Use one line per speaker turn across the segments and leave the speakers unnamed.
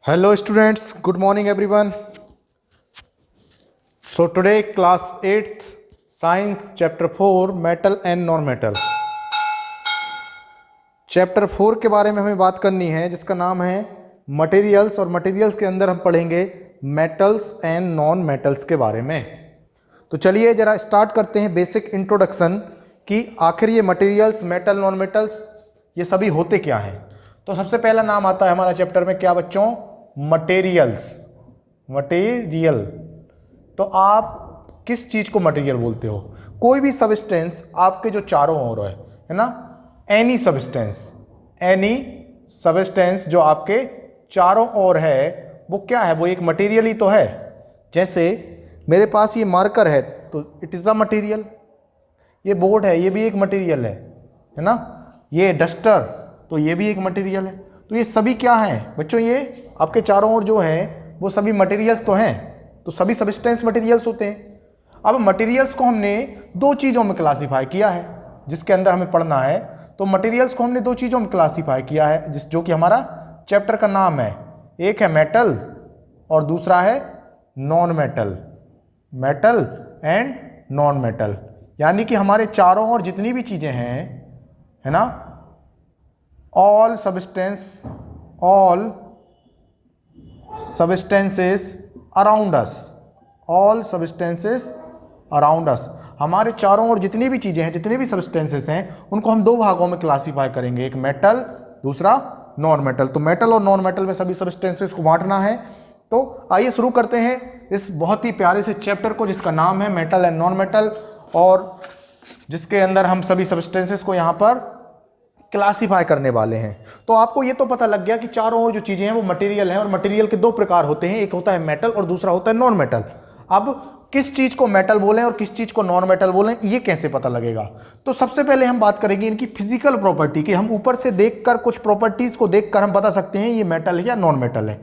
Hello students, good morning everyone. So today class 8th science chapter 4 metal and non-metal. Chapter 4 के बारे में हमें बात करनी है जिसका नाम है मटेरियल्स और मटेरियल्स के अंदर हम पढ़ेंगे मेटल्स एंड नॉन मेटल्स के बारे में। तो चलिए जरा स्टार्ट करते हैं बेसिक इंट्रोडक्शन कि आखिर ये मटेरियल्स मेटल नॉन मेटल्स ये सभी होते क्या हैं। तो सबसे पहला नाम आता है हमारा चैप्टर में क्या बच्चों, मटेरियल्स। मटेरियल तो आप किस चीज को मटेरियल बोलते हो? कोई भी सब्सटेंस आपके जो चारों ओर है ना, एनी सब्सटेंस जो आपके चारों ओर है वो क्या है, वो एक मटेरियल ही तो है। जैसे मेरे पास ये मार्कर है तो इट इज अ मटेरियल, ये बोर्ड है ये भी एक मटेरियल है ना, ये डस्टर तो ये भी एक मटेरियल है। तो ये सभी क्या हैं बच्चों, ये आपके चारों ओर जो है वो सभी मटेरियल्स तो हैं, तो सभी सब्सटेंस मटेरियल्स होते हैं। अब मटेरियल्स को हमने दो चीज़ों में क्लासीफाई किया है जिसके अंदर हमें पढ़ना है। तो मटेरियल्स को हमने दो चीज़ों में क्लासीफाई किया है जो कि हमारा चैप्टर का नाम है। एक है मेटल और दूसरा है non metal. Metal and non metal यानी कि हमारे चारों ओर जितनी भी चीज़ें हैं है ना, all substances around us, हमारे चारों ओर जितनी भी चीजें हैं, जितनी भी सब्सटेंसेस हैं, उनको हम दो भागों में क्लासीफाई करेंगे, एक मेटल दूसरा नॉन मेटल। तो मेटल और नॉन मेटल में सभी सब्सटेंसेस को बांटना है। तो आइए शुरू करते हैं इस बहुत ही प्यारे से चैप्टर को जिसका नाम है मेटल एंड नॉन मेटल, और जिसके अंदर हम सभी सब्सटेंसेस को यहाँ पर क्लासीफाई करने वाले हैं। तो आपको ये तो पता लग गया कि चारों ओर जो चीजें हैं वो मटेरियल हैं, और मटेरियल के दो प्रकार होते हैं, एक होता है मेटल और दूसरा होता है नॉन मेटल। अब किस चीज को मेटल बोलें और किस चीज को नॉन मेटल बोलें ये कैसे पता लगेगा? तो सबसे पहले हम बात करेंगे इनकी फिजिकल प्रॉपर्टी की। हम ऊपर से देखकर कुछ प्रॉपर्टीज को देखकर हम बता सकते हैं ये मेटल है या नॉन मेटल है।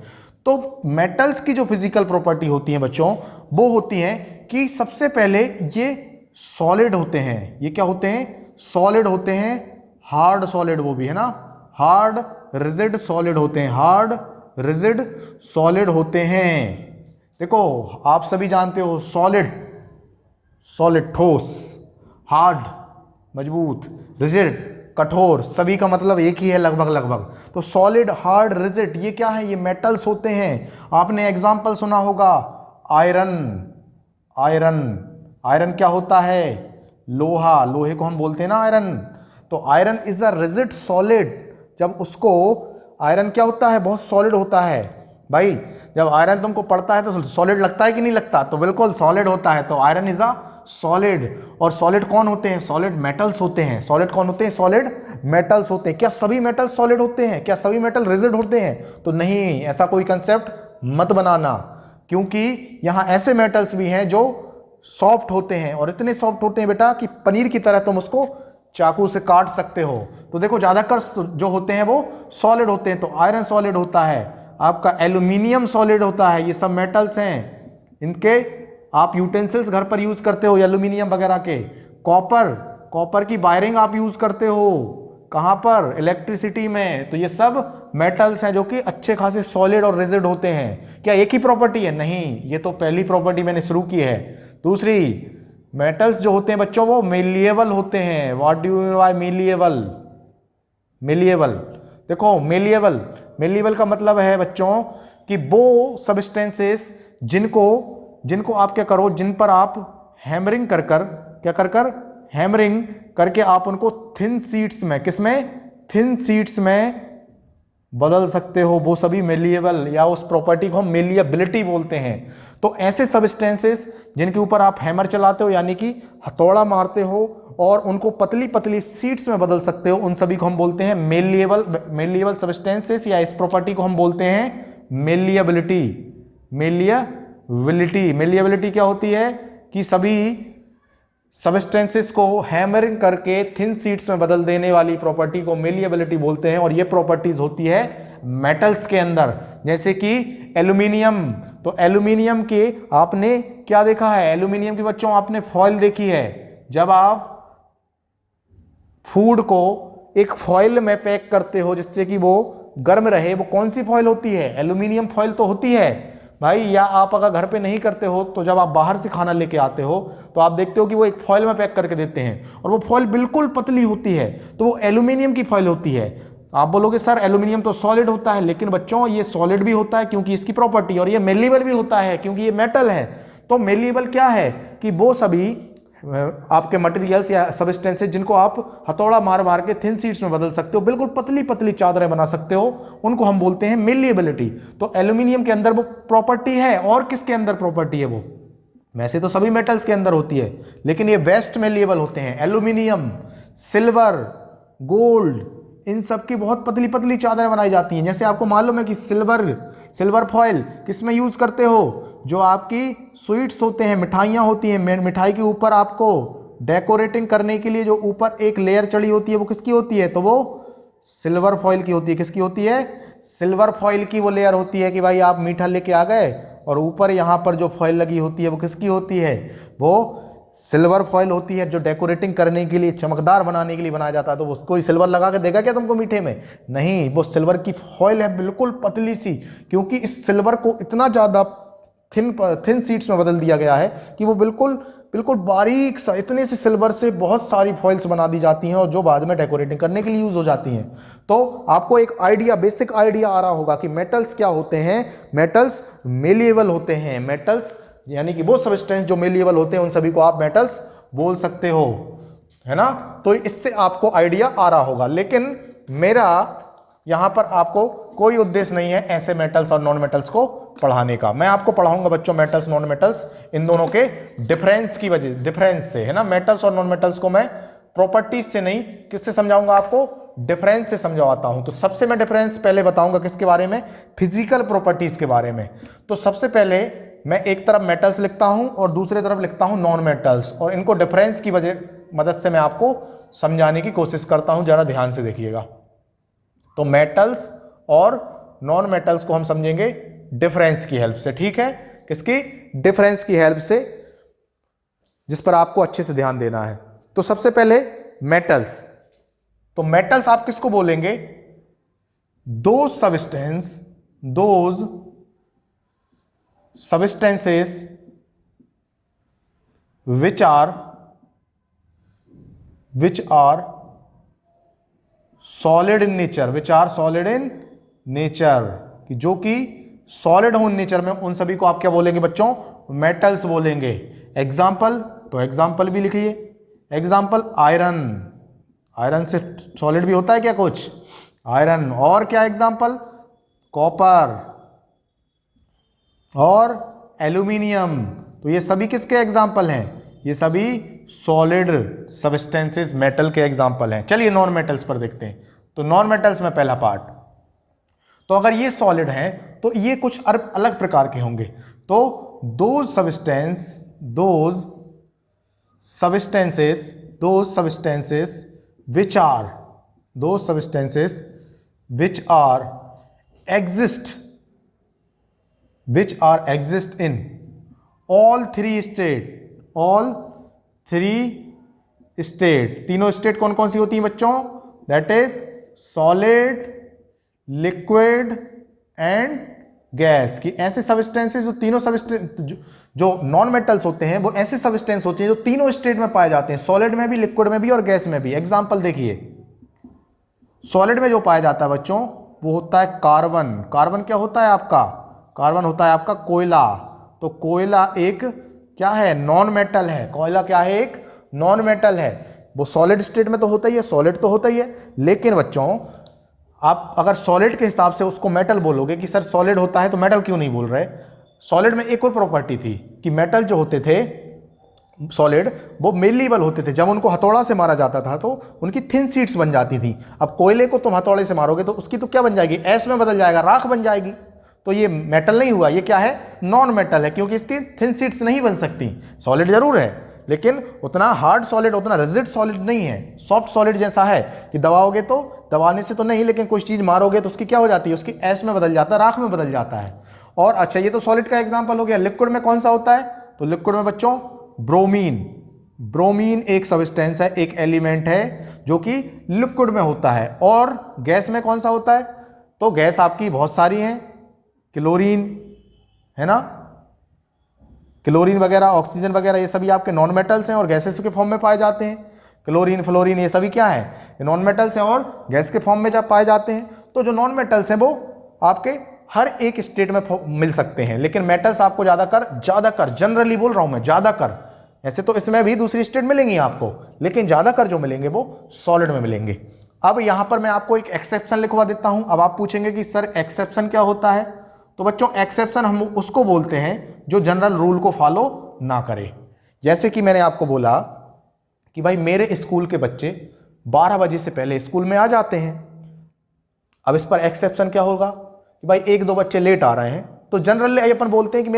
तो मेटल्स की जो फिजिकल प्रॉपर्टी होती है बच्चों वो होती है कि सबसे पहले ये सॉलिड होते हैं। ये क्या होते हैं? सॉलिड होते हैं, हार्ड सॉलिड वो भी है ना, हार्ड रिजिड सॉलिड होते हैं, हार्ड रिजिड सॉलिड होते हैं। देखो आप सभी जानते हो सॉलिड, सॉलिड ठोस, हार्ड मजबूत, रिजिड कठोर, सभी का मतलब एक ही है लगभग। तो सॉलिड हार्ड रिजिड ये क्या है? ये मेटल्स होते हैं। आपने एग्जांपल सुना होगा आयरन। आयरन क्या होता है? लोहा, लोहे को हम बोलते हैं ना आयरन। तो iron is a rigid solid. जब उसको आयरन क्या होता है? बहुत सॉलिड होता है भाई। जब आयरन तुमको पड़ता है तो सॉलिड लगता है कि नहीं लगता? तो बिल्कुल सॉलिड होता है। तो आयरन इज अ सॉलिड। और सॉलिड कौन होते हैं? सॉलिड मेटल्स होते हैं। सॉलिड कौन होते हैं? सॉलिड मेटल्स होते हैं। क्या सभी मेटल सॉलिड होते हैं? क्या सभी मेटल रिजिड होते हैं? तो नहीं, ऐसा कोई कंसेप्ट मत बनाना, क्योंकि यहां ऐसे मेटल्स भी हैं जो सॉफ्ट होते हैं, और इतने सॉफ्ट होते हैं बेटा कि पनीर की तरह तुम उसको चाकू से काट सकते हो। तो देखो ज्यादातर जो होते हैं वो सॉलिड होते हैं। तो आयरन सॉलिड होता है, आपका एल्यूमिनियम सॉलिड होता है, ये सब मेटल्स हैं। इनके आप यूटेंसिल्स घर पर यूज करते हो एल्यूमिनियम वगैरह के। कॉपर की वायरिंग आप यूज करते हो कहां पर? इलेक्ट्रिसिटी में। तो ये सब मेटल्स हैं जो कि अच्छे खासे सॉलिड और रिजिड होते हैं। क्या एक ही प्रॉपर्टी है? नहीं, ये तो पहली प्रॉपर्टी मैंने शुरू की है। दूसरी, मेटल्स जो होते हैं बच्चों वो मेलिएबल होते हैं। What do you mean by malleable? Malleable देखो, मेलिएबल का मतलब है बच्चों कि वो सब्सटेंसेस जिनको आप क्या करो, जिन पर आप हैमरिंग कर हैमरिंग करके आप उनको थिन शीट्स में, किसमें? थिन शीट्स में बदल सकते हो, वो सभी मेलिएबल, या उस प्रॉपर्टी को हम मेलिएबिलिटी बोलते हैं। तो ऐसे सब्सटेंसेस जिनके ऊपर आप हैमर चलाते हो यानी कि हथौड़ा मारते हो और उनको पतली पतली शीट्स में बदल सकते हो, उन सभी को हम बोलते हैं मेलिएबल सब्सटेंसेस, या इस प्रॉपर्टी को हम बोलते हैं मेलिएबिलिटी। मेलिएबिलिटी क्या होती है कि सभी सब्सटेंसेस को हैमरिंग करके थिन शीट्स में बदल देने वाली प्रॉपर्टी को मेलिएबिलिटी बोलते हैं। और ये प्रॉपर्टीज होती है मेटल्स के अंदर, जैसे कि एल्यूमिनियम। तो एल्यूमिनियम के आपने क्या देखा है? एल्यूमिनियम की बच्चों आपने फॉइल देखी है। जब आप फूड को एक फॉइल में पैक करते हो जिससे कि वो गर्म रहे वो कौन सी फॉइल होती है? एल्यूमिनियम फॉइल तो होती है भाई। या आप अगर घर पे नहीं करते हो तो जब आप बाहर से खाना लेके आते हो तो आप देखते हो कि वो एक फॉइल में पैक करके देते हैं और वो फॉइल बिल्कुल पतली होती है, तो वो एल्यूमिनियम की फॉइल होती है। आप बोलोगे सर एल्यूमिनियम तो सॉलिड होता है, लेकिन बच्चों ये सॉलिड भी होता है क्योंकि इसकी प्रॉपर्टी, और ये मेलेबल भी होता है क्योंकि ये मेटल है। तो मेलेबल क्या है कि वो सभी आपके मटेरियल्स या सब्सटेंसेस जिनको आप हथौड़ा मार मार के थिन शीट्स में बदल सकते हो, बिल्कुल पतली पतली चादरें बना सकते हो, उनको हम बोलते हैं मेलिएबिलिटी। तो एल्यूमिनियम के अंदर वो प्रॉपर्टी है। और किसके अंदर प्रॉपर्टी है वो? वैसे तो सभी मेटल्स के अंदर होती है, लेकिन ये वेस्ट मेलिएबल होते हैं। एल्यूमिनियम, सिल्वर, गोल्ड, इन सब की बहुत पतली पतली चादरें बनाई जाती हैं। जैसे आपको मालूम है कि सिल्वर फॉइल किस में यूज करते हो? जो आपकी स्वीट्स होते हैं, मिठाइयाँ होती हैं, मिठाई के ऊपर आपको डेकोरेटिंग करने के लिए जो ऊपर एक लेयर चढ़ी होती है वो किसकी होती है? तो वो सिल्वर फॉइल की होती है। किसकी होती है? सिल्वर फॉइल की वो लेयर होती है कि भाई आप मीठा लेके आ गए और ऊपर यहाँ पर जो फॉइल लगी होती है वो किसकी होती है? वो सिल्वर फॉइल होती है, जो डेकोरेटिंग करने के लिए, चमकदार बनाने के लिए बनाया जाता है। तो उसको ही सिल्वर लगा के देगा क्या तुमको मीठे में? नहीं, वो सिल्वर की फॉइल है, बिल्कुल पतली सी, क्योंकि इस सिल्वर को इतना ज़्यादा थिन शीट्स में बदल दिया गया है कि वो बिल्कुल बिल्कुल बारीक सा, इतने से सिल्वर से बहुत सारी फॉइल्स बना दी जाती हैं और जो बाद में डेकोरेटिंग करने के लिए यूज हो जाती हैं। तो आपको एक आइडिया, बेसिक आइडिया आ रहा होगा कि मेटल्स क्या होते हैं। मेटल्स मेलिएबल होते हैं। मेटल्स यानी कि वो सब्सटेंस जो मेलिएबल होते हैं उन सभी को आप मेटल्स बोल सकते हो, है ना। तो इससे आपको आइडिया आ रहा होगा। लेकिन मेरा यहां पर आपको कोई उद्देश्य नहीं है ऐसे मेटल्स और नॉन मेटल्स को पढ़ाने का। मैं आपको पढ़ाऊंगा बच्चों मेटल्स नॉन मेटल्स इन दोनों के डिफरेंस की वजह, डिफरेंस से, है ना। मेटल्स और नॉन मेटल्स को मैं प्रॉपर्टीज से नहीं, किससे समझाऊंगा आपको? डिफरेंस से समझाता हूं। तो सबसे मैं डिफरेंस पहले बताऊंगा किसके बारे में? फिजिकल प्रॉपर्टीज के बारे में। तो सबसे पहले मैं एक तरफ मेटल्स लिखता हूं और दूसरी तरफ लिखता हूं नॉन मेटल्स, और इनको डिफरेंस की वजह मदद से मैं आपको समझाने की कोशिश करता हूं। जरा ध्यान से देखिएगा। तो मेटल्स और नॉन मेटल्स को हम समझेंगे डिफरेंस की हेल्प से, ठीक है। किसकी? डिफरेंस की हेल्प से, जिस पर आपको अच्छे से ध्यान देना है। तो सबसे पहले मेटल्स। तो मेटल्स आप किसको बोलेंगे? Those substances which are solid in nature, कि जो कि सॉलिड हो इन नेचर में, उन सभी को आप क्या बोलेंगे बच्चों? मेटल्स बोलेंगे। एग्जाम्पल, तो एग्जाम्पल भी लिखिए। एग्जाम्पल आयरन से सॉलिड भी होता है क्या कुछ? आयरन। और क्या एग्जाम्पल? कॉपर और एल्यूमिनियम। तो ये सभी किसके एग्जाम्पल हैं? ये सभी सॉलिड सब्सटेंसेस मेटल के एग्जाम्पल हैं। चलिए नॉन मेटल्स पर देखते हैं। तो नॉन मेटल्स में पहला पार्ट, तो अगर ये सॉलिड हैं तो ये कुछ अलग प्रकार के होंगे। तो those substances which exist in all three state। तीनों स्टेट कौन कौन सी होती हैं बच्चों? That is solid, liquid and gas. की ऐसे सब्सटेंसेस जो तीनों सब्सटेंस जो नॉन मेटल्स होते हैं वो ऐसे सब्सटेंस होते हैं जो तीनों स्टेट में पाए जाते हैं, सॉलिड में भी, लिक्विड में भी और गैस में भी। एग्जांपल देखिए, सॉलिड में जो पाया जाता है बच्चों वो होता है कार्बन। कार्बन क्या होता है आपका? कार्बन होता है आपका कोयला। तो कोयला एक क्या है? नॉन मेटल है। कोयला क्या है? एक नॉन मेटल है। वो सॉलिड स्टेट में तो होता ही है, सॉलिड तो होता ही है, लेकिन बच्चों आप अगर सॉलिड के हिसाब से उसको मेटल बोलोगे कि सर सॉलिड होता है तो मेटल क्यों नहीं बोल रहे? सॉलिड में एक और प्रॉपर्टी थी कि मेटल जो होते थे सॉलिड, वो मेलिएबल होते थे। जब उनको हथौड़ा से मारा जाता था तो उनकी थिन शीट्स बन जाती थी। अब कोयले को तुम हथौड़े से मारोगे तो उसकी तो क्या बन जाएगी? ऐश में बदल जाएगा, राख बन जाएगी। तो ये मेटल नहीं हुआ, ये क्या है? नॉन मेटल है, क्योंकि इसकी थिन शीट्स नहीं बन सकती। सॉलिड जरूर है लेकिन उतना हार्ड सॉलिड, उतना रिजिड सॉलिड नहीं है। सॉफ्ट सॉलिड जैसा है कि दबाओगे तो, दबाने से तो नहीं, लेकिन कुछ चीज मारोगे तो उसकी क्या हो जाती है? उसकी ऐश में बदल जाता है, राख में बदल जाता है। और अच्छा, ये तो सॉलिड का एग्जांपल हो गया। लिक्विड में कौन सा होता है? तो लिक्विड में बच्चों ब्रोमीन। ब्रोमीन एक सब्सटेंस है, एक एलिमेंट है जो कि लिक्विड में होता है। और गैस में कौन सा होता है? तो गैस आपकी बहुत सारी हैं, क्लोरीन है ना, क्लोरीन वगैरह, ऑक्सीजन वगैरह, ये सभी आपके नॉन मेटल्स हैं और गैसेस के फॉर्म में पाए जाते हैं। क्लोरीन, फ्लोरीन, ये सभी क्या है, ये नॉन मेटल्स हैं और गैस के फॉर्म में जब पाए जाते हैं। तो जो नॉन मेटल्स हैं वो आपके हर एक स्टेट में मिल सकते हैं, लेकिन मेटल्स आपको ज़्यादातर जनरली बोल रहा हूं मैं, ज़्यादातर, ऐसे तो इसमें भी दूसरी स्टेट मिलेंगी आपको, लेकिन ज़्यादातर जो मिलेंगे वो सॉलिड में मिलेंगे। अब यहां पर मैं आपको एक एक्सेप्शन लिखवा देता हूं। अब आप पूछेंगे कि सर एक्सेप्शन क्या होता है, तो बच्चों एक्सेप्शन हम उसको बोलते हैं जो जनरल रूल को फॉलो ना करे। जैसे कि मैंने आपको बोला कि भाई मेरे स्कूल के बच्चे 12 बजे से पहले स्कूल में आ जाते हैं। अब इस पर एक्सेप्शन क्या होगा कि भाई 1-2 बच्चे लेट आ रहे हैं, तो जनरली अपन बोलते हैं कि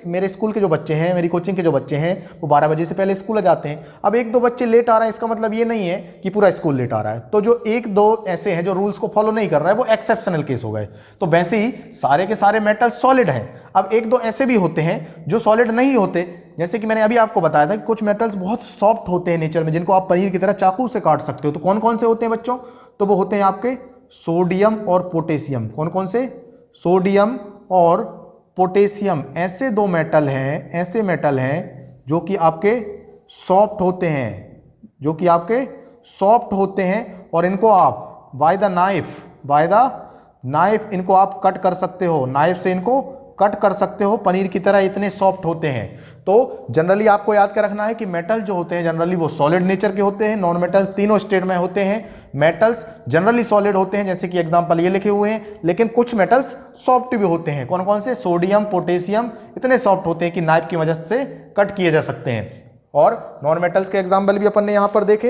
मेरे स्कूल के जो बच्चे हैं, मेरी कोचिंग के जो बच्चे हैं, वो 12 बजे से पहले स्कूल आ जाते हैं। अब 1-2 बच्चे लेट आ रहे हैं, इसका मतलब ये नहीं है कि पूरा स्कूल लेट आ रहा है। तो जो 1-2 ऐसे हैं जो रूल्स को फॉलो नहीं कर रहा है, वो एक्सेप्शनल केस हो गए। तो वैसे ही सारे के सारे मेटल्स सॉलिड हैं। अब 1-2 ऐसे भी होते हैं जो सॉलिड नहीं होते, जैसे कि मैंने अभी आपको बताया था कि कुछ मेटल्स बहुत सॉफ्ट होते हैं नेचर में, जिनको आप पनीर की तरह चाकू से काट सकते हो। तो कौन कौन से होते हैं बच्चों, तो वो होते हैं आपके सोडियम और पोटेशियम। कौन कौन से, सोडियम और पोटेशियम। ऐसे 2 मेटल हैं, ऐसे मेटल हैं जो कि आपके सॉफ्ट होते हैं, जो कि आपके सॉफ्ट होते हैं, और इनको आप बाय द नाइफ इनको आप कट कर सकते हो, नाइफ से इनको कट कर सकते हो पनीर की तरह, इतने सॉफ्ट होते हैं। तो जनरली आपको याद कर रखना है कि मेटल जो होते हैं जनरली वो सॉलिड नेचर के होते हैं, नॉन मेटल्स तीनों स्टेट में होते हैं। मेटल्स जनरली सॉलिड होते हैं, जैसे कि एग्जांपल ये लिखे हुए हैं, लेकिन कुछ मेटल्स सॉफ्ट भी होते हैं। कौन कौन से, सोडियम, पोटेशियम, इतने सॉफ्ट होते हैं कि नाइफ की मदद से कट किए जा सकते हैं। और नॉन मेटल्स के एग्जाम्पल भी अपन ने यहाँ पर देखे,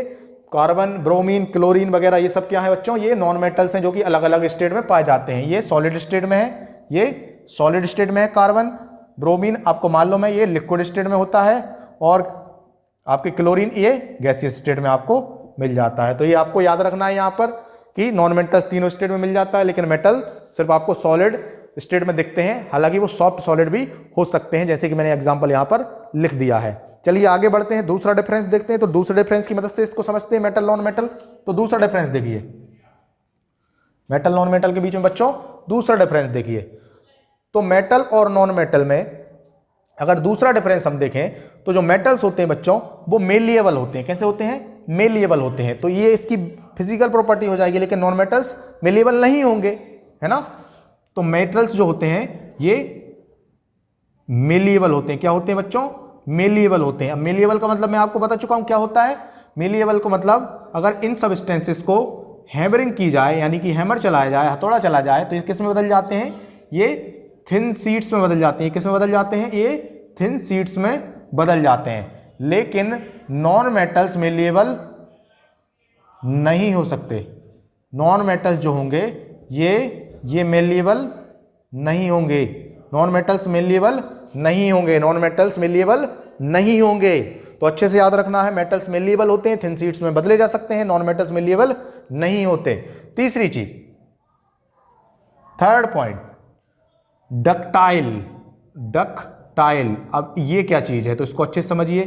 कार्बन, ब्रोमीन, क्लोरीन वगैरह, ये सब क्या है बच्चों, ये नॉन मेटल्स हैं जो कि अलग अलग स्टेट में पाए जाते हैं। ये सॉलिड स्टेट में है, ये सॉलिड स्टेट में है कार्बन, ब्रोमीन आपको मालूम है ये लिक्विड स्टेट में होता है, और आपके क्लोरीन ये गैसियस स्टेट में आपको मिल जाता है। तो ये आपको याद रखना है यहाँ पर कि नॉन मेटल्स तीनों स्टेट में मिल जाता है, लेकिन मेटल सिर्फ आपको सॉलिड स्टेट में दिखते हैं, हालांकि वो सॉफ्ट सॉलिड भी हो सकते हैं, जैसे कि मैंने एग्जाम्पल यहाँ पर लिख दिया है। चलिए आगे बढ़ते हैं, दूसरा डिफरेंस देखते हैं। तो दूसरे डिफरेंस की मदद से इसको समझते हैं, मेटल नॉन मेटल। तो दूसरा डिफरेंस देखिए, मेटल नॉन मेटल के बीच में बच्चों दूसरा डिफरेंस देखिए। तो मेटल और नॉन मेटल में अगर दूसरा डिफरेंस हम देखें, तो जो मेटल्स होते हैं बच्चों वो मेलिएबल होते हैं। कैसे होते हैं, मेलिएबल होते हैं। तो ये इसकी फिजिकल प्रॉपर्टी हो जाएगी, लेकिन नॉन मेटल्स मेलिएबल नहीं होंगे, है ना। तो मेटल्स जो होते हैं ये मेलिएबल होते हैं। क्या होते हैं बच्चों, मेलिएबल होते हैं। अब मेलिएबल का मतलब मैं आपको बता चुका हूं क्या होता है। मेलिएबल को मतलब अगर इन सब्सटेंसेस को हैमरिंग की जाए, यानी कि हैमर चलाया जाए, हथौड़ा चला जाए, तो ये किस में बदल जाते हैं, ये थिन शीट्स में बदल जाते हैं। किस में बदल जाते हैं, ये थिन शीट्स में बदल जाते हैं। लेकिन नॉन मेटल्स मेलिएबल नहीं हो सकते। नॉन मेटल्स जो होंगे ये मेलिएबल नहीं होंगे, नॉन मेटल्स मेलिएबल नहीं होंगे, नॉन मेटल्स मेलिएबल नहीं होंगे। तो अच्छे से याद रखना है, मेटल्स मेलिएबल होते हैं, थिन शीट्स में बदले जा सकते हैं, नॉन मेटल्स मेलिएबल नहीं होते। तीसरी चीज, थर्ड पॉइंट, डक्टाइल। अब ये क्या चीज है, तो इसको अच्छे से समझिए।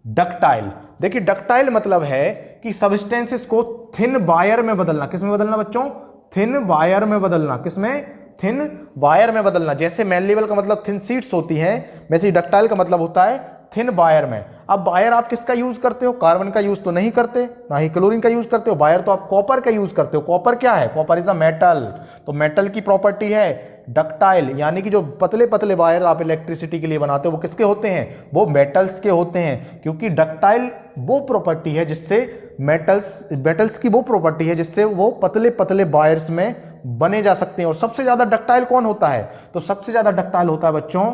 डक्टाइल, देखिए डक्टाइल मतलब है कि सब्सटेंसेस को थिन वायर में बदलना। किस में बदलना बच्चों, थिन वायर में बदलना। किसमें, थिन वायर में बदलना। जैसे मेलिएबल का मतलब थिन शीट्स होती हैं, वैसे ही डक्टाइल का मतलब होता है थिन वायर में। अब वायर आप किसका यूज करते हो, कार्बन का यूज तो नहीं करते, ना ही क्लोरीन का यूज करते हो। वायर तो आप कॉपर का यूज करते हो। कॉपर क्या है, कॉपर इज अ मेटल। तो मेटल की प्रॉपर्टी है डक्टाइल, यानी कि जो पतले पतले वायर आप इलेक्ट्रिसिटी के लिए बनाते हो वो किसके होते हैं, वो मेटल्स के होते हैं। क्योंकि डक्टाइल वो प्रॉपर्टी है जिससे मेटल्स की वो प्रॉपर्टी है जिससे वो पतले पतले वायर्स में बने जा सकते हैं। और सबसे ज्यादा डक्टाइल कौन होता है, तो सबसे ज्यादा डक्टाइल होता है बच्चों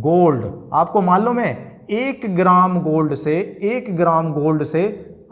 गोल्ड। आपको मालूम है 1 ग्राम गोल्ड से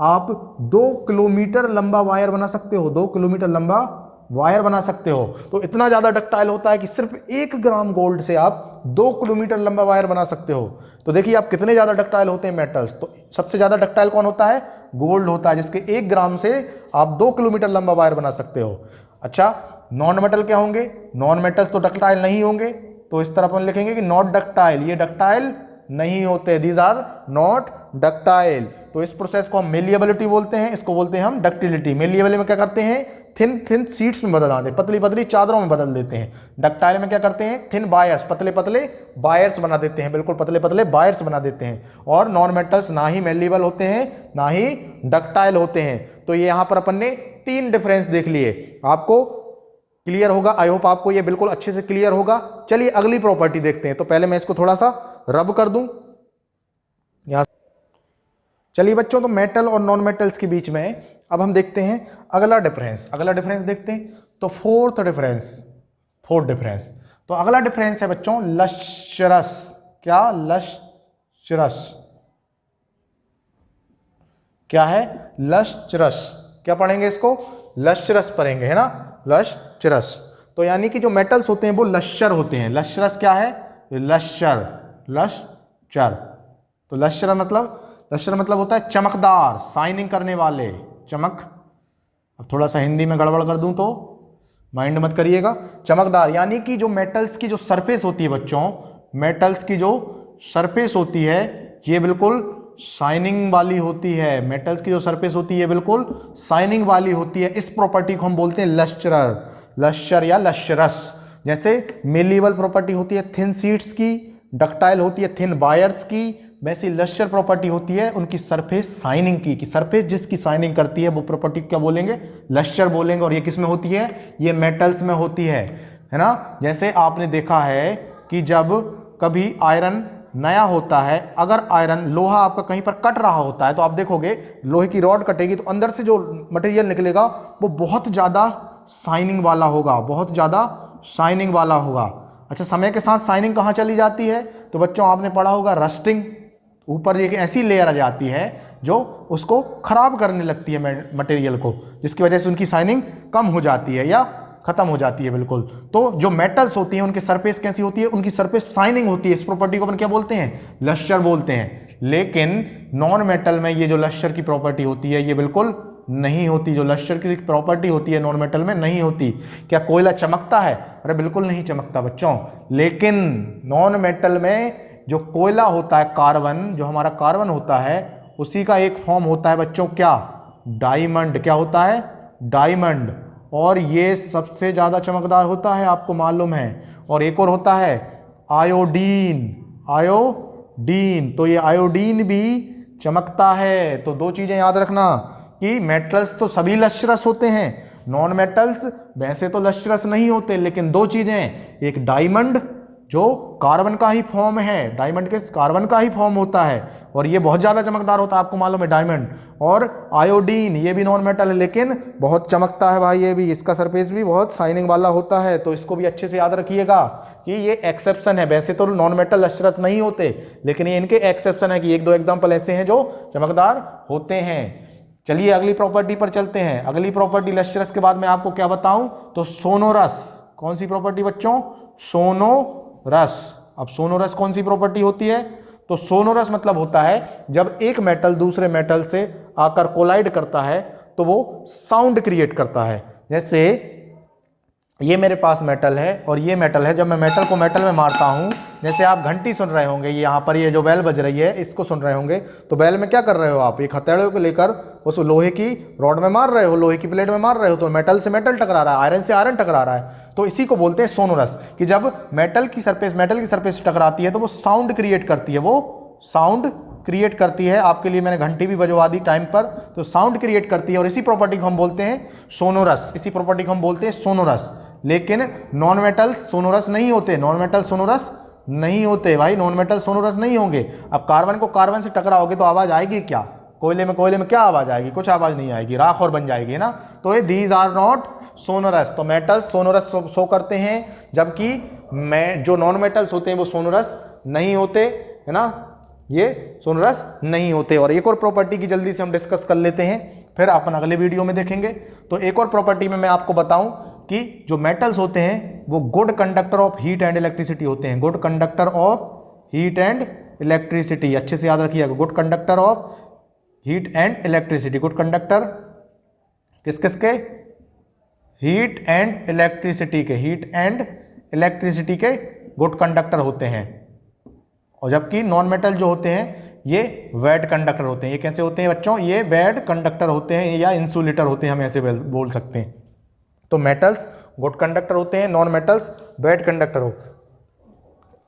आप 2 किलोमीटर लंबा वायर बना सकते हो, 2 किलोमीटर लंबा वायर बना सकते हो। तो इतना ज्यादा डक्टाइल होता है कि सिर्फ 1 ग्राम गोल्ड से आप 2 किलोमीटर लंबा वायर बना सकते हो। तो देखिए आप कितने ज्यादा डक्टाइल होते हैं मेटल्स। तो सबसे ज्यादा डक्टाइल कौन होता है, गोल्ड होता है, जिसके 1 ग्राम से आप 2 किलोमीटर लंबा वायर बना सकते हो। अच्छा, नॉन मेटल क्या होंगे, नॉन मेटल्स तो डक्टाइल नहीं होंगे, तो इस तरह अपन लिखेंगे कि नॉट डक्टाइल, ये डक्टाइल नहीं होते, दीज आर नॉट डक्टाइल। तो इस प्रोसेस को हम मेलिएबिलिटी बोलते हैं, इसको बोलते हैं हम डक्टिलिटी। मेलिएबिलिटी में क्या करते हैं, थिन थिन शीट्स में बदल देते हैं, पतली पतली चादरों में बदल देते हैं। डक्टाइल में क्या करते हैं, थिन बायर्स, पतले पतले बायर्स बना देते हैं, बिल्कुल पतले पतले बायर्स बना देते हैं। और नॉन मेटल्स ना ही मेल्लीबल होते हैं ना ही डक्टाइल होते हैं। तो ये यहाँ पर अपन ने 3 डिफरेंस देख लिए, आपको क्लियर होगा। आई होप आपको ये बिल्कुल अच्छे से क्लियर होगा। चलिए अगली प्रॉपर्टी देखते हैं। तो पहले मैं इसको थोड़ा सा रब कर दूं यहां। चलिए बच्चों, तो मेटल और नॉन मेटल्स के बीच में अब हम देखते हैं अगला डिफरेंस। अगला डिफरेंस देखते हैं तो फोर्थ डिफरेंस। तो अगला डिफरेंस है बच्चों लश्चरस। क्या? लश्चरस। क्या है? लश्चरस। क्या पढ़ेंगे इसको? लश्चरस पढ़ेंगे, है ना, लश्चरस। तो यानी कि जो मेटल्स होते हैं वो लश्चर होते हैं। लश्चरस क्या है? Lustre, lustre. तो लश्चर मतलब होता है चमकदार, शाइनिंग करने वाले, चमक। अब थोड़ा सा हिंदी में गड़बड़ कर दूं तो माइंड मत करिएगा। चमकदार यानी कि जो मेटल्स की जो सरफेस होती है बच्चों, मेटल्स की जो सरफेस होती है ये बिल्कुल शाइनिंग वाली होती है। मेटल्स की जो सरफेस होती है बिल्कुल शाइनिंग वाली होती है। इस प्रॉपर्टी को हम बोलते हैं लश्चरर, लश्चर या लश्चरस। जैसे मेलीबल प्रॉपर्टी होती है थिन शीट्स की, डक्टाइल होती है थिन बायर्स की, वैसी लश्चर प्रॉपर्टी होती है उनकी सरफेस शाइनिंग की। कि सरफेस जिसकी शाइनिंग करती है वो प्रॉपर्टी क्या बोलेंगे? लश्चर बोलेंगे। और ये किस में होती है? ये मेटल्स में होती है ना। जैसे आपने देखा है कि जब कभी आयरन नया होता है, अगर आयरन लोहा आपका कहीं पर कट रहा होता है तो आप देखोगे लोहे की रॉड कटेगी तो अंदर से जो मटेरियल निकलेगा वो बहुत ज़्यादा शाइनिंग वाला होगा, बहुत ज़्यादा शाइनिंग वाला होगा। अच्छा, समय के साथ शाइनिंग कहाँ चली जाती है? तो बच्चों आपने पढ़ा होगा रस्टिंग। ऊपर एक ऐसी लेयर आ जाती है जो उसको खराब करने लगती है मटेरियल को, जिसकी वजह से उनकी शाइनिंग कम हो जाती है या खत्म हो जाती है बिल्कुल। तो जो मेटल्स होती हैं उनकी सरफेस कैसी होती है? उनकी सरफेस शाइनिंग होती है। इस प्रॉपर्टी को अपन क्या बोलते हैं? लश्चर बोलते हैं। लेकिन नॉन मेटल में ये जो लश्चर की प्रॉपर्टी होती है ये बिल्कुल नहीं होती। जो लश्चर की प्रॉपर्टी होती है नॉन मेटल में नहीं होती। क्या कोयला चमकता है? अरे बिल्कुल नहीं चमकता बच्चों। लेकिन नॉन मेटल में जो कोयला होता है, कार्बन, जो हमारा कार्बन होता है उसी का एक फॉर्म होता है बच्चों, क्या? डायमंड। क्या होता है? डायमंड। और ये सबसे ज्यादा चमकदार होता है, आपको मालूम है। और एक और होता है आयोडीन, आयोडीन। तो ये आयोडीन भी चमकता है। तो 2 चीजें याद रखना कि मेटल्स तो सभी लश्चरस होते हैं, नॉन मेटल्स वैसे तो लश्चरस नहीं होते। लेकिन 2 चीजें, एक डायमंड जो कार्बन का ही फॉर्म है, डायमंड के कार्बन का ही फॉर्म होता है और ये बहुत ज्यादा चमकदार होता है, आपको मालूम है डायमंड। और आयोडीन ये भी नॉन मेटल है लेकिन बहुत चमकता है भाई, ये भी, इसका सरफेस भी बहुत शाइनिंग वाला होता है। तो इसको भी अच्छे से याद रखिएगा कि ये एक्सेप्शन है। वैसे तो नॉन मेटल लश्चरस नहीं होते लेकिन ये इनके एक्सेप्शन है कि 1-2 एग्जाम्पल ऐसे हैं जो चमकदार होते हैं। चलिए अगली प्रॉपर्टी पर चलते हैं। अगली प्रॉपर्टी लश्चरस के बाद मैं आपको क्या बताऊं? तो सोनोरस। कौन सी प्रॉपर्टी बच्चों? सोनोरस। अब सोनोरस कौन सी प्रॉपर्टी होती है? तो सोनोरस मतलब होता है जब एक मेटल दूसरे मेटल से आकर कोलाइड करता है तो वो साउंड क्रिएट करता है। जैसे ये मेरे पास मेटल है और ये मेटल है, जब मैं मेटल को मेटल में मारता हूं, जैसे आप घंटी सुन रहे होंगे, ये यहाँ पर ये जो बेल बज रही है इसको सुन रहे होंगे, तो बेल में क्या कर रहे हो आप? एक हथेड़े को लेकर उस लोहे की रॉड में मार रहे हो, लोहे की प्लेट में मार रहे हो, तो मेटल से मेटल टकरा रहा है, आयरन से आयरन टकरा रहा है। तो इसी को बोलते हैं सोनोरस, कि जब मेटल की सरफेस टकराती है तो वो साउंड क्रिएट करती है, वो साउंड क्रिएट करती है। आपके लिए मैंने घंटी भी बजवा दी टाइम पर, तो साउंड क्रिएट करती है और इसी प्रॉपर्टी को हम बोलते हैं सोनोरस। इसी प्रॉपर्टी को हम बोलते हैं सोनोरस। लेकिन नॉन मेटल सोनोरस नहीं होते, नॉन मेटल सोनोरस नहीं होते भाई, नॉन मेटल सोनोरस नहीं होंगे। अब कार्बन को कार्बन से टकराओगे तो आवाज आएगी क्या? कोयले में क्या आवाज आएगी? कुछ आवाज नहीं आएगी, राख और बन जाएगी ना। तो ये दीज आर नॉट सोनोरस। तो मेटल्स सोनोरस शो करते हैं, जबकि जो नॉन मेटल्स होते हैं वो सोनोरस नहीं होते, है ना, ये सोनोरस नहीं होते। और एक और प्रॉपर्टी की जल्दी से हम डिस्कस कर लेते हैं, फिर अपन अगले वीडियो में देखेंगे। तो एक और प्रॉपर्टी में मैं आपको बताऊं कि जो मेटल्स होते हैं वो good conductor of heat and electricity होते हैं। Good conductor of heat and electricity, अच्छे से याद रखिएगा, good conductor of heat and electricity. Good conductor किस किस के? हीट एंड इलेक्ट्रिसिटी के, हीट एंड इलेक्ट्रिसिटी के गुड कंडक्टर होते हैं। और जबकि नॉन मेटल जो होते हैं ये बैड कंडक्टर होते हैं। ये कैसे होते हैं बच्चों? ये बैड कंडक्टर होते हैं या इंसुलेटर होते हैं, हम ऐसे बोल सकते हैं। तो मेटल्स गुड कंडक्टर होते हैं, नॉन मेटल्स बैड कंडक्टर हो।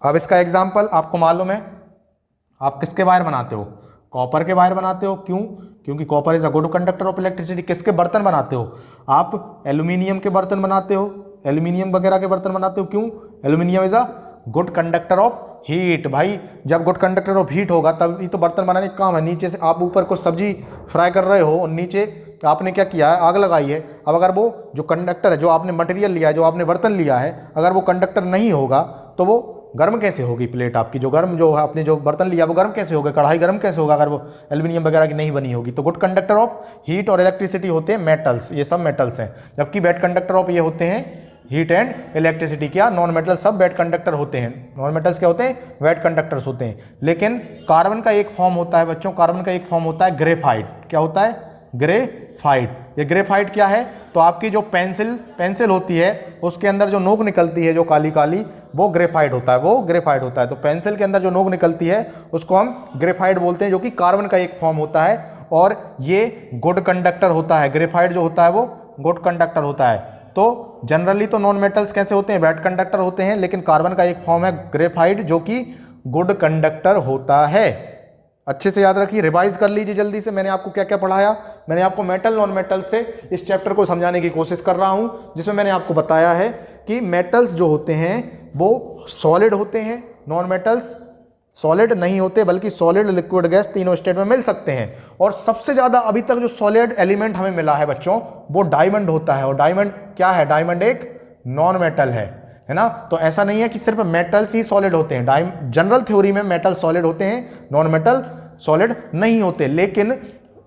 अब इसका एग्जाम्पल आपको मालूम है, आप किसके वायर बनाते हो? कॉपर के वायर बनाते हो। क्यों? क्योंकि copper is a good conductor of electricity. किसके बर्तन बनाते हो? आप एल्यूमिनियम के बर्तन बनाते हो, एल्यूमिनियम वगैरह के बर्तन बनाते हो। क्यों? Aluminium is a good conductor of heat. भाई जब गुड कंडक्टर ऑफ हीट होगा तभी तो बर्तन बनाने का काम है। नीचे से आप ऊपर को सब्जी फ्राई कर रहे हो और नीचे आपने क्या किया है, आग लगाई है। अब अगर वो जो कंडक्टर है, जो आपने मटेरियल लिया है, जो आपने बर्तन लिया है, अगर वो कंडक्टर नहीं होगा तो वो गर्म कैसे होगी? प्लेट आपकी जो गर्म, जो आपने जो बर्तन लिया वो गर्म कैसे होगा? कढ़ाई गर्म कैसे होगा अगर वो एल्यूमिनियम वगैरह की नहीं बनी होगी? तो गुड कंडक्टर ऑफ हीट और इलेक्ट्रिसिटी होते हैं मेटल्स, ये सब मेटल्स हैं। जबकि बैड कंडक्टर ऑफ ये होते हैं हीट एंड इलेक्ट्रिसिटी। क्या? नॉन मेटल सब बैड कंडक्टर होते हैं। नॉन मेटल्स क्या होते हैं? बैड कंडक्टर्स होते हैं। लेकिन कार्बन का एक फॉर्म होता है बच्चों, कार्बन का एक फॉर्म होता है ग्रेफाइट। क्या होता है? ग्रेफाइट। ये ग्रेफाइट क्या है? तो आपकी जो पेंसिल होती है उसके अंदर जो नोक निकलती है जो काली काली, वो ग्रेफाइट होता है, वो ग्रेफाइट होता है। तो पेंसिल के अंदर जो नोक निकलती है उसको हम ग्रेफाइट बोलते हैं, जो कि कार्बन का एक फॉर्म होता है और ये गुड कंडक्टर होता है। ग्रेफाइट जो होता है वो गुड कंडक्टर होता है। तो जनरली तो नॉन मेटल्स कैसे होते हैं? बैड कंडक्टर होते हैं, लेकिन कार्बन का एक फॉर्म है ग्रेफाइट जो कि गुड कंडक्टर होता है। अच्छे से याद रखिए, रिवाइज कर लीजिए जल्दी से। मैंने आपको क्या क्या पढ़ाया? मैंने आपको मेटल नॉन मेटल से इस चैप्टर को समझाने की कोशिश कर रहा हूं, जिसमें मैंने आपको बताया है कि मेटल्स जो होते हैं वो सॉलिड होते हैं, नॉन मेटल्स सॉलिड नहीं होते, बल्कि सॉलिड, लिक्विड, गैस तीनों स्टेट में मिल सकते हैं। और सबसे ज्यादा अभी तक जो सॉलिड एलिमेंट हमें मिला है बच्चों, वो डायमंड होता है। और डायमंड क्या है? डायमंड एक नॉन मेटल है ना? तो ऐसा नहीं है कि सिर्फ मेटल्स ही सॉलिड होते हैं। जनरल थ्योरी में मेटल सॉलिड होते हैं, नॉन मेटल सॉलिड नहीं होते। लेकिन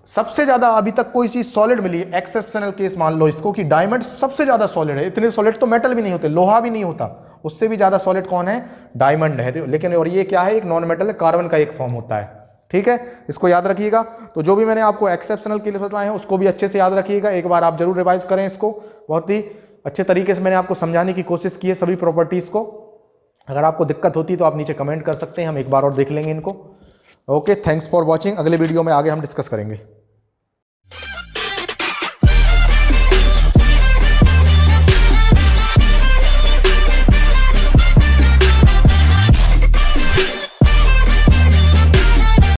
सबसे ज्यादा अभी तक कोई चीज सॉलिड मिली, एक्सेप्शनल केस मान लो इसको, कि डायमंड सबसे ज्यादा सॉलिड है। इतने सॉलिड तो मेटल भी नहीं होते, लोहा भी नहीं होता, उससे भी ज्यादा सॉलिड कौन है? डायमंड है। लेकिन और ये क्या है? एक नॉन मेटल है, कार्बन का एक फॉर्म होता है। ठीक है, इसको याद रखिएगा। तो जो भी मैंने आपको एक्सेप्शनल केस बताए हैं उसको भी अच्छे से याद रखिएगा। एक बार आप जरूर रिवाइज करें इसको। बहुत ही अच्छे तरीके से मैंने आपको समझाने की कोशिश की है सभी प्रॉपर्टीज को। अगर आपको दिक्कत होती है तो आप नीचे कमेंट कर सकते हैं, हम एक बार और देख लेंगे इनको। Okay, thanks for watching. अगले वीडियो में आगे हम डिस्कस करेंगे।